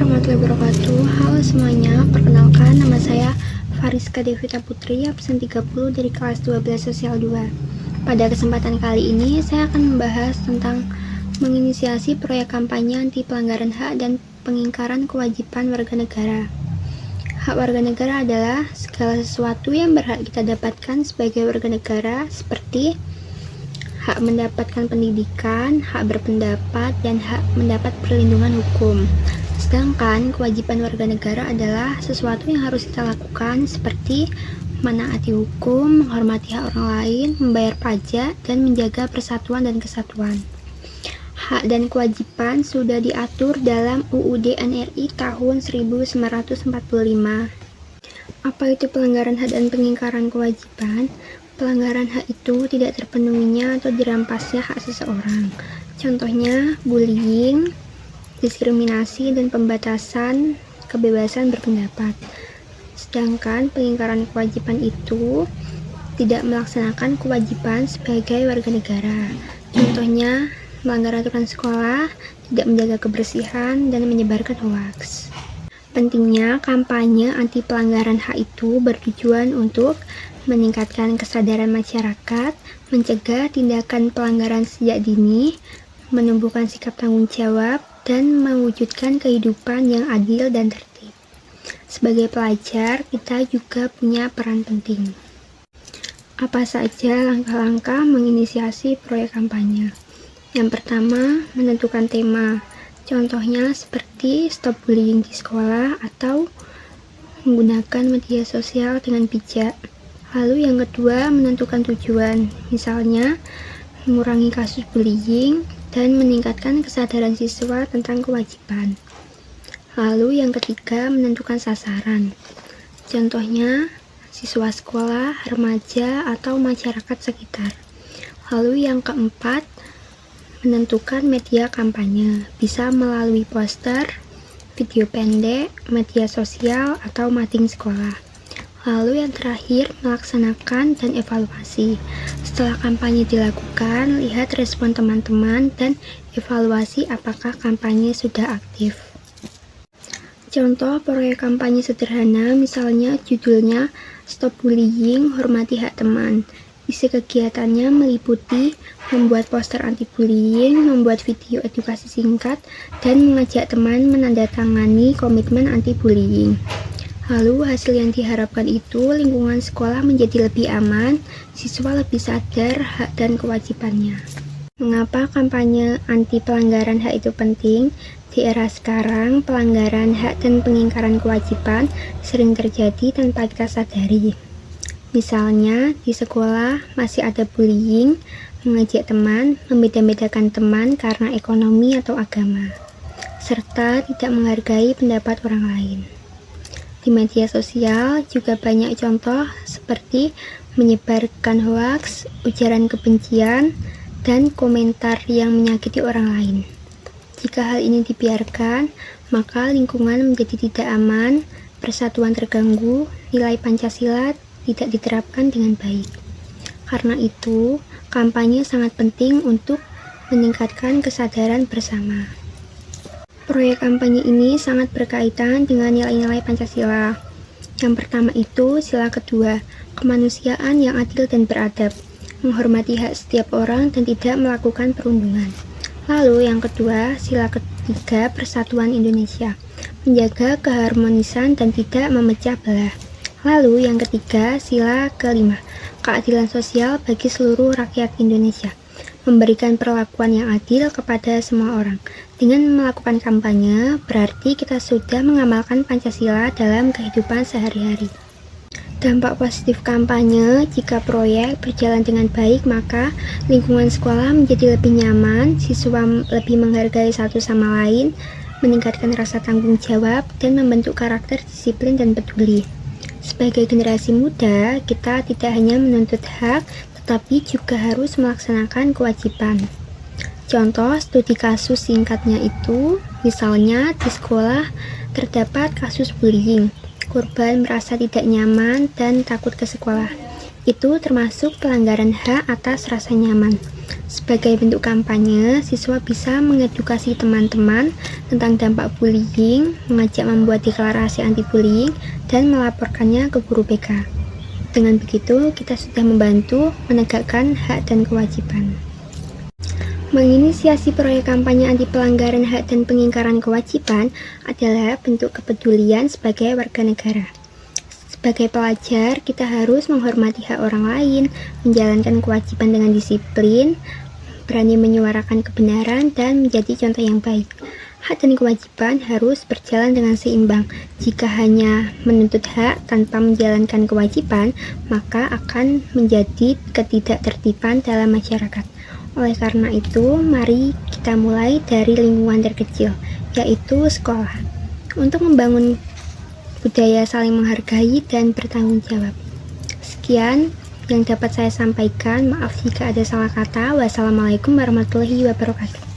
warahmatullahi wabarakatuh. Halo semuanya, perkenalkan nama saya Fariska Devita Putri, absen 30 dari kelas 12 Sosial 2. Pada kesempatan kali ini, saya akan membahas tentang menginisiasi proyek kampanye anti pelanggaran hak dan pengingkaran kewajiban warga negara. Hak warga negara adalah segala sesuatu yang berhak kita dapatkan sebagai warga negara, seperti hak mendapatkan pendidikan, hak berpendapat, dan hak mendapat perlindungan hukum. Sedangkan kewajiban warga negara adalah sesuatu yang harus kita lakukan seperti menaati hukum, menghormati hak orang lain, membayar pajak, dan menjaga persatuan dan kesatuan. Hak dan kewajiban sudah diatur dalam UUD NRI tahun 1945. Apa itu pelanggaran hak dan pengingkaran kewajiban? Pelanggaran hak itu tidak terpenuhinya atau dirampasnya hak seseorang. Contohnya, bullying, diskriminasi, dan pembatasan kebebasan berpendapat. Sedangkan pengingkaran kewajiban itu tidak melaksanakan kewajiban sebagai warga negara. Contohnya, melanggar aturan sekolah, tidak menjaga kebersihan, dan menyebarkan hoaks. Pentingnya kampanye anti pelanggaran hak itu bertujuan untuk meningkatkan kesadaran masyarakat, mencegah tindakan pelanggaran sejak dini, menumbuhkan sikap tanggung jawab, dan mewujudkan kehidupan yang adil dan tertib. Sebagai pelajar, kita juga punya peran penting. Apa saja langkah-langkah menginisiasi proyek kampanye? Yang pertama, menentukan tema. Contohnya seperti stop bullying di sekolah atau menggunakan media sosial dengan bijak. Lalu yang kedua, menentukan tujuan. Misalnya, mengurangi kasus bullying dan meningkatkan kesadaran siswa tentang kewajiban. Lalu yang ketiga, menentukan sasaran. Contohnya, siswa sekolah, remaja, atau masyarakat sekitar. Lalu yang keempat, menentukan media kampanye. Bisa melalui poster, video pendek, media sosial, atau mading sekolah. Lalu yang terakhir, melaksanakan dan evaluasi. Setelah kampanye dilakukan, lihat respon teman-teman dan evaluasi apakah kampanye sudah aktif. Contoh proyek kampanye sederhana, misalnya judulnya Stop Bullying, Hormati Hak Teman. Isi kegiatannya meliputi membuat poster anti-bullying, membuat video edukasi singkat, dan mengajak teman menandatangani komitmen anti-bullying. Lalu hasil yang diharapkan itu lingkungan sekolah menjadi lebih aman, siswa lebih sadar hak dan kewajibannya. Mengapa kampanye anti pelanggaran hak itu penting? Di era sekarang, pelanggaran hak dan pengingkaran kewajiban sering terjadi tanpa kita sadari. Misalnya, di sekolah masih ada bullying, mengajak teman, membeda-bedakan teman karena ekonomi atau agama, serta tidak menghargai pendapat orang lain. Di media sosial juga banyak contoh seperti menyebarkan hoaks, ujaran kebencian, dan komentar yang menyakiti orang lain. Jika hal ini dibiarkan, maka lingkungan menjadi tidak aman, persatuan terganggu, nilai Pancasila tidak diterapkan dengan baik. Karena itu, kampanye sangat penting untuk meningkatkan kesadaran bersama. Proyek kampanye ini sangat berkaitan dengan nilai-nilai Pancasila. Yang pertama itu sila kedua, kemanusiaan yang adil dan beradab, menghormati hak setiap orang dan tidak melakukan perundungan. Lalu yang kedua, sila ketiga, persatuan Indonesia, menjaga keharmonisan dan tidak memecah belah. Lalu yang ketiga, sila kelima, keadilan sosial bagi seluruh rakyat Indonesia, memberikan perlakuan yang adil kepada semua orang. Dengan melakukan kampanye, berarti kita sudah mengamalkan Pancasila dalam kehidupan sehari-hari. Dampak positif kampanye, jika proyek berjalan dengan baik, maka lingkungan sekolah menjadi lebih nyaman, siswa lebih menghargai satu sama lain, meningkatkan rasa tanggung jawab, dan membentuk karakter disiplin dan peduli. Sebagai generasi muda, kita tidak hanya menuntut hak, tetapi juga harus melaksanakan kewajiban. Contoh studi kasus singkatnya itu, misalnya di sekolah terdapat kasus bullying, korban merasa tidak nyaman dan takut ke sekolah. Itu termasuk pelanggaran hak atas rasa nyaman. Sebagai bentuk kampanye, siswa bisa mengedukasi teman-teman tentang dampak bullying, mengajak membuat deklarasi anti-bullying, dan melaporkannya ke guru BK. Dengan begitu, kita sudah membantu menegakkan hak dan kewajiban. Menginisiasi proyek kampanye anti pelanggaran hak dan pengingkaran kewajiban adalah bentuk kepedulian sebagai warga negara. Sebagai pelajar, kita harus menghormati hak orang lain, menjalankan kewajiban dengan disiplin, berani menyuarakan kebenaran, dan menjadi contoh yang baik. Hak dan kewajiban harus berjalan dengan seimbang. Jika hanya menuntut hak tanpa menjalankan kewajiban, maka akan menjadi ketidaktertiban dalam masyarakat. Oleh karena itu, mari kita mulai dari lingkungan terkecil, yaitu sekolah, untuk membangun budaya saling menghargai dan bertanggung jawab. Sekian yang dapat saya sampaikan. Maaf jika ada salah kata. Wassalamualaikum warahmatullahi wabarakatuh.